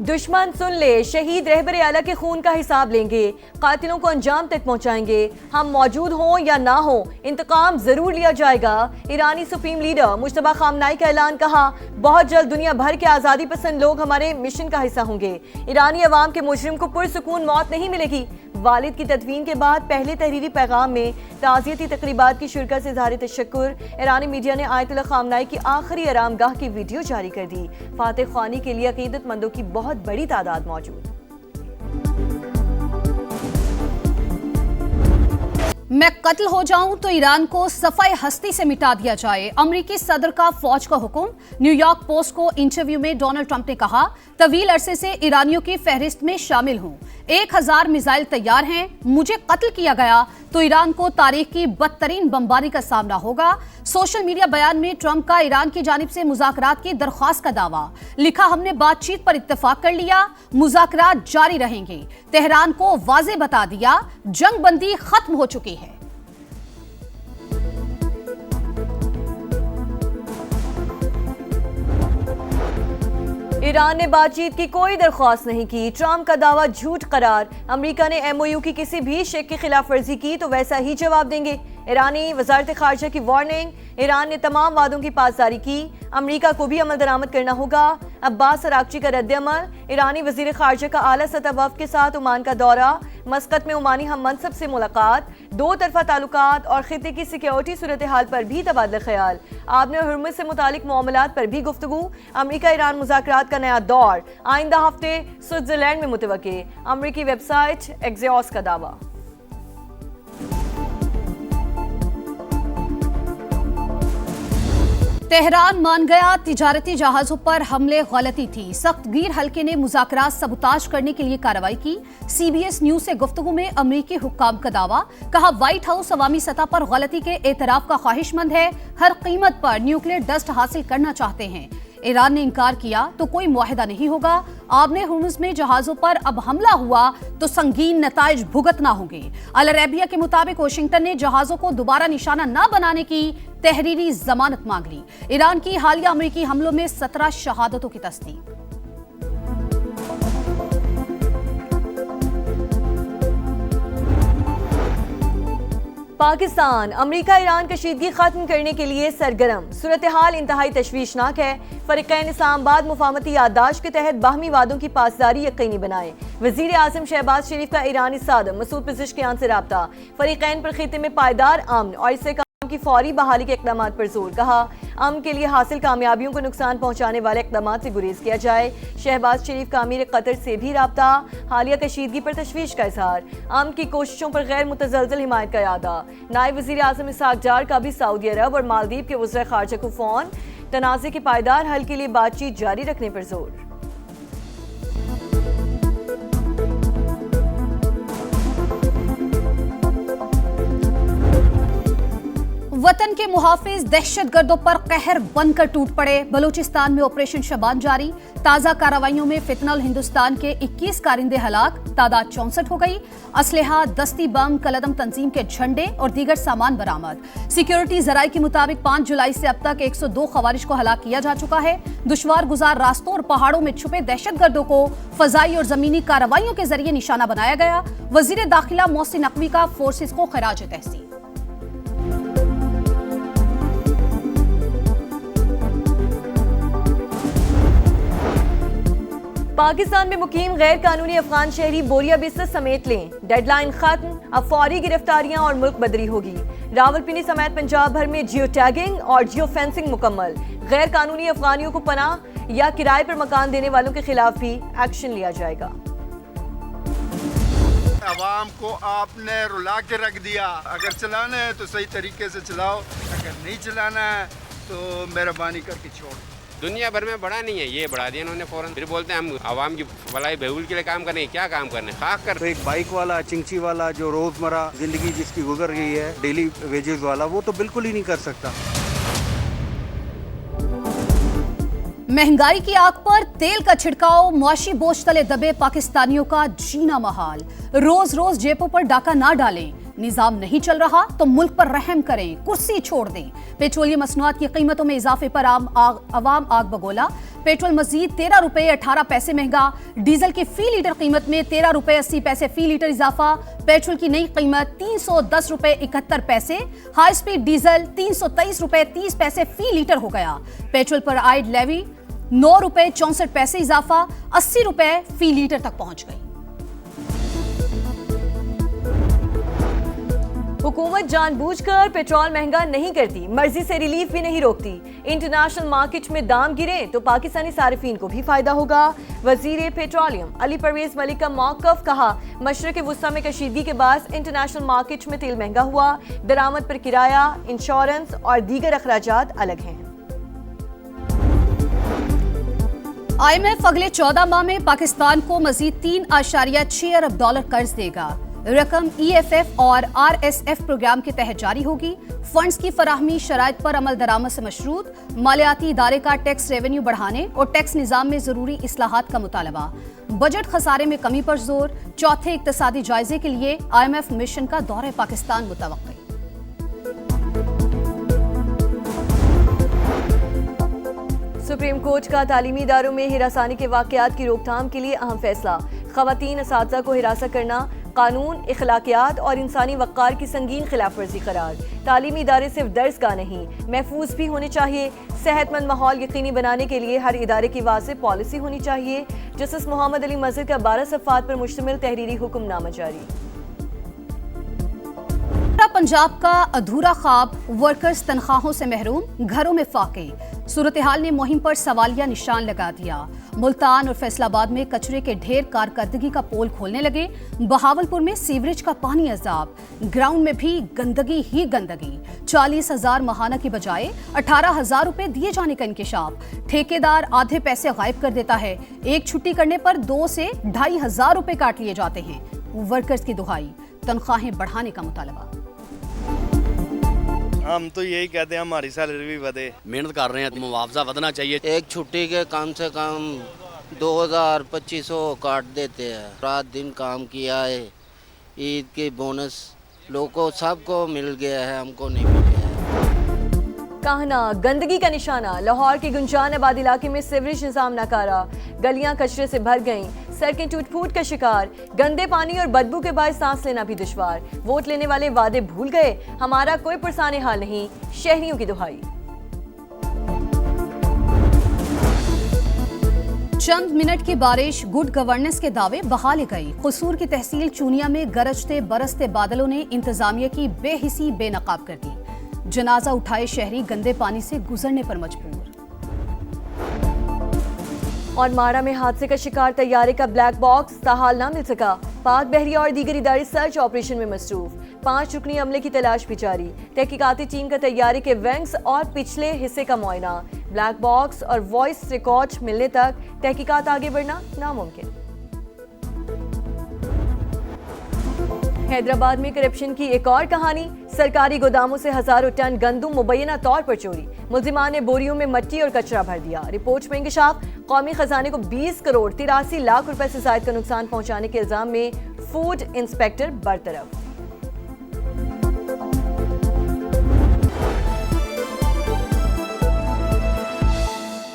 दुश्मन सुन ले, शहीद रहबर आला के खून का हिसाब लेंगे, कातिलों को अंजाम तक पहुंचाएंगे। हम मौजूद हों या ना हो, इंतकाम जरूर लिया जाएगा। ईरानी सुप्रीम लीडर मुश्तबा खामनाई का ऐलान। कहा, बहुत जल्द दुनिया भर के आज़ादी पसंद लोग हमारे मिशन का हिस्सा होंगे। ईरानी अवाम के मुजरिम को पुरसुकून मौत नहीं मिलेगी। वालिद की तदफीन के बाद पहले तहरीरी पैगाम में ताज़ियती तकरीबात की शिरकत से इज़हार तशक्कुर। ईरानी मीडिया ने आयतुल्लाह खामनाई की आखिरी आरामगाह की वीडियो जारी कर दी। फातिह ख्वानी के लिए अकीदतमंदों की बहुत बड़ी तादाद मौजूद। मैं कत्ल हो जाऊं तो ईरान को सफाई हस्ती से मिटा दिया जाए, अमेरिकी सदर का फौज का हुक्म। न्यूयॉर्क पोस्ट को इंटरव्यू में डोनाल्ड ट्रंप ने कहा, तवील अरसे से ईरानियों की फहरिस्त में शामिल हूं। 1000 मिसाइल तैयार हैं। मुझे कत्ल किया गया तो ईरान को तारीख की बदतरीन बमबारी का सामना होगा। सोशल मीडिया बयान में ट्रंप का ईरान की जानिब से मुज़ाकरात की दरख्वास्त का दावा। लिखा, हमने बातचीत पर इत्तेफाक कर लिया, मुज़ाकरात जारी रहेंगे। तेहरान को वाज़े बता दिया, जंग बंदी खत्म हो चुकी है। ईरान ने बातचीत की कोई दरख्वास्त नहीं की। ट्रंप का दावा झूठ करार। अमेरिका ने एमओयू की किसी भी शेख की खिलाफ वर्जी की तो वैसा ही जवाब देंगे। ईरानी वजारत खारजा की वार्निंग। ईरान ने तमाम वादों की पासदारी की। अमेरिका को भी अमल दरामद करना होगा। अब्बास अरागची का रद्द-ए-अमल। ईरानी वजीर खारजा का आला सतह वफ्द के साथ ओमान का दौरा। मस्कत में ओमानी हम मनसब से मुलाकात। दो तरफा ताल्लुकात और खिते की सिक्योरिटी सूरत हाल पर भी तबादला ख्याल। आबने हुर्मुज़ से मुतालिक मामलात पर भी गुफ्तगू। अमेरिका ईरान मुज़ाकरात का नया दौर आइंदा हफ्ते स्विट्जरलैंड में मुतवक्के। अमेरिकी वेबसाइट एक्सियोस का दावा। तेहरान मान गया, तिजारती जहाजों पर हमले गलती थी। सख्तगीर हल्के ने मुज़ाकरात सबूताज करने के लिए कार्रवाई की। CBS न्यूज से गुफ्तगू में अमेरिकी हुक्काम का दावा। कहा, व्हाइट हाउस अवामी सतह पर गलती के एतराफ का ख्वाहिशमंद है, हर कीमत पर न्यूक्लियर डस्ट हासिल करना चाहते हैं। ईरान ने इनकार किया तो कोई मुआहिदा नहीं होगा। आबने हुर्मुज़ में जहाजों पर अब हमला हुआ तो संगीन नताइज भुगतना होंगे। अल अरेबिया के मुताबिक वाशिंगटन ने जहाजों को दोबारा निशाना न बनाने की तहरीरी जमानत मांग ली। ईरान की हालिया अमेरिकी हमलों में 17 शहादतों की तस्दीक। पाकिस्तान अमेरिका ईरान कशीदगी खत्म करने के लिए सरगर्म। सूरत हाल इंतहाई तशवीशनाक है। फरीकैन इस्लामाबाद मुफाहमती याददाश्त के तहत बाहमी वादों की पासदारी यकीनी बनाए। वजीर आजम शहबाज शरीफ का ईरानी सदर मसूद पेज़ेश्कियान से राब्ता। फरीकैन पर खिते में पायदार अमन और इससे की फौरी बहाली के इक़दाम पर जोर। कहा, अमन के लिए हासिल कामयाबियों को नुकसान पहुंचाने वाले इक़दाम से गुरेज किया जाए। शहबाज शरीफ का अमीर कतर से भी राब्ता। हालिया कशीदगी पर तशवीश का इजहार। अमन की कोशिशों पर गैर मुतज़लज़ल हिमायत का इरादा। नायब वज़ीर आज़म इसहाक डार का भी सऊदी अरब और मालदीव के वज़ीर ख़ारजा को फ़ोन। तनाज़े के पायदार हल के लिए बातचीत जारी रखने पर जोर। वतन के मुहाफिज दहशतगर्दों पर कहर बनकर टूट पड़े। बलूचिस्तान में ऑपरेशन शबान जारी। ताजा कार्रवाइयों में फितनल हिंदुस्तान के 21 कारिंदे हलाक, तादाद 64 हो गई। असलहा, दस्ती बम, कलदम तंजीम के झंडे और दीगर सामान बरामद। सिक्योरिटी जराये के मुताबिक 5 जुलाई से अब तक 102 खवारिज को हलाक किया जा चुका है। दुश्वार गुजार रास्तों और पहाड़ों में छुपे दहशतगर्दों को फजाई और जमीनी कार्रवाइयों के जरिए निशाना बनाया गया। वजीर दाखिला मोहसिन नकवी का फोर्सेज को खराज तहसीन। पाकिस्तान में मुकीम गैर कानूनी अफगान शहरी बोरिया बिस्तर समेट लें। डेडलाइन खत्म, अब फौरी गिरफ्तारियां और मुल्क बदरी होगी। रावलपिंडी समेत पंजाब भर में जियो टैगिंग और जियो फेंसिंग मुकम्मल। गैर कानूनी अफगानियों को पनाह या किराए पर मकान देने वालों के खिलाफ भी एक्शन लिया जाएगा। अवाम को आपने रुला के रख दिया। अगर चलाना है तो सही तरीके से चलाओ, अगर नहीं चलाना है तो मेहरबानी करके छोड़। दुनिया भर में बढ़ा नहीं है, ये बढ़ा दिया इन्होंने फौरन। फिर बोलते हैं हम आवाम की भलाई बहबूद के लिए काम करने, क्या काम करने, खाक कर। तो एक बाइक वाला, चिंची वाला जो रोजमर्रा जिंदगी जिसकी गुजर रही है, डेली वेजेस वाला, वो तो बिल्कुल ही नहीं कर सकता। महंगाई की आग पर तेल का छिड़काव, मुआशी बोझ तले दबे पाकिस्तानियों का जीना महाल। रोज रोज जेबों पर डाका ना डालें, निजाम नहीं चल रहा तो मुल्क पर रहम करें, कुर्सी छोड़ दें। पेट्रोलियम मसनूआत की कीमतों में इजाफे पर आवाम आग बगोला। पेट्रोल मजीद 13 रुपए 18 पैसे महंगा। डीजल की फी लीटर कीमत में 13 रुपए 80 पैसे फी लीटर इजाफा। पेट्रोल की नई कीमत 310 रुपए 71 पैसे। हाई स्पीड डीजल 323 रुपए 30 पैसे फी लीटर हो गया। पेट्रोल पर आयड लेवी 9 रुपए 64 पैसे इजाफा 80 रुपए फी लीटर तक पहुंच गई। हुकूमत जानबूझकर पेट्रोल महंगा नहीं करती, मर्जी से रिलीफ भी नहीं रोकती। इंटरनेशनल मार्केट में दाम गिरे तो पाकिस्तानी सारिफीन को भी फायदा होगा। वजीर पेट्रोलियम अली परवेज मलिक का मौकफ, कहा मशरक़ वुस्ता में कशीदगी के बाद इंटरनेशनल मार्केट में तेल महंगा हुआ। दरामद पर किराया, इंश्योरेंस और दीगर अखराजात अलग हैं। IMF अगले 14 माह में पाकिस्तान को मजीद 3.6 अरब डॉलर कर्ज देगा। रकम EFF और RSF प्रोग्राम के तहत जारी होगी। फंड्स की फराहमी शराइत पर अमल दरामद से मशरूत। मालियाती इदारे का टैक्स रेवेन्यू बढ़ाने और टैक्स निज़ाम में जरूरी इस्लाहात का मुतालबा। बजट खसारे में कमी पर जोर। चौथे इक्तसादी जायजे के लिए IMF मिशन का दौरे पाकिस्तान मुतवक्की। सुप्रीम कोर्ट का तालीमी इदारों में हिरासानी के वाकयात की रोकथाम के लिए अहम फैसला। खवातीन असातिज़ा को हिरासत करना कानून, इखलाकियात और इंसानी वक़ार की संगीन खिलाफ वर्जी करार। तालीमी इदारे सिर्फ दर्सगाह नहीं, महफूज भी होने चाहिए। सेहतमंद माहौल यकीनी बनाने के लिए हर इदारे की वाज़ेह पॉलिसी होनी चाहिए। जस्टिस मोहम्मद अली मज़हर का 12 सफ़ात पर मुश्तमिल तहरीरी हुक्मनामा जारी। पंजाब का अधूरा ख्वाब, वर्कर्स तनख्वाहों से महरूम, घरों में फाके। सूरत हाल ने मुहिम पर सवालिया निशान लगा दिया। मुल्तान और फैसलाबाद में कचरे के ढेर कारकर्दगी का पोल खोलने लगे। बहावलपुर में सीवरेज का पानी अजाब। ग्राउंड में भी गंदगी ही गंदगी। 40,000 माहाना की बजाय 18,000 रुपए दिए जाने का इंकिशाफ। ठेकेदार आधे पैसे गायब कर देता है। एक छुट्टी करने पर 2 से 2,500 रुपए काट लिए जाते हैं। वर्कर्स की दुहाई, तनख्वाहें बढ़ाने का मुतालबा। हम तो यही कहते हैं हमारी सैलरी भी बढ़े। मेहनत कर रहे हैं, मुआवजा बढ़ना चाहिए। एक छुट्टी के कम से कम 2,000-2,500 काट देते हैं। रात दिन काम किया है। ईद के बोनस लोगों को सबको मिल गया है, हमको नहीं मिल गया है। कहना गंदगी का निशाना। लाहौर के गुंजानाबाद इलाके में सीवरेज निज़ाम नाकारा। गलियां कचरे से भर गईं। सड़कें टूट फूट का शिकार। गंदे पानी और बदबू के बाद सांस लेना भी दुश्वार। वोट लेने वाले वादे भूल गए, हमारा कोई पुरसाने हाल नहीं, शहरियों की दुहाई। चंद मिनट की बारिश, गुड गवर्नेंस के दावे बहाले गई। कसूर की तहसील चूनिया में गरजते बरसते बादलों ने इंतजामिया की बेहिसी बेनकाब कर दी। जनाजा उठाए शहरी गंदे पानी से गुजरने पर मजबूर। और माड़ा में हादसे का शिकार तैयारे का ब्लैक बॉक्स ताहाल ना मिल सका। पाक बहरिया और दीगर इदारे सर्च ऑपरेशन में मसरूफ। 5 रुकनी अमले की तलाश भी जारी। तहकीकाती टीम का तैयारे के विंग्स और पिछले हिस्से का मुआयना। ब्लैक बॉक्स और वॉइस रिकॉर्ड मिलने तक तहकीकात आगे बढ़ना नामुमकिन। हैदराबाद में करप्शन की एक और कहानी। सरकारी गोदामों से हजारों टन गंदम मुबैना तौर पर चोरी। मुल्जिमान ने बोरियों में मिट्टी और कचरा भर दिया। रिपोर्ट में इंकशाफ, कौमी खजाने को 20 करोड़ 83 लाख रुपए से ज्यादा का नुकसान पहुंचाने के इल्जाम में फूड इंस्पेक्टर बरतरफ।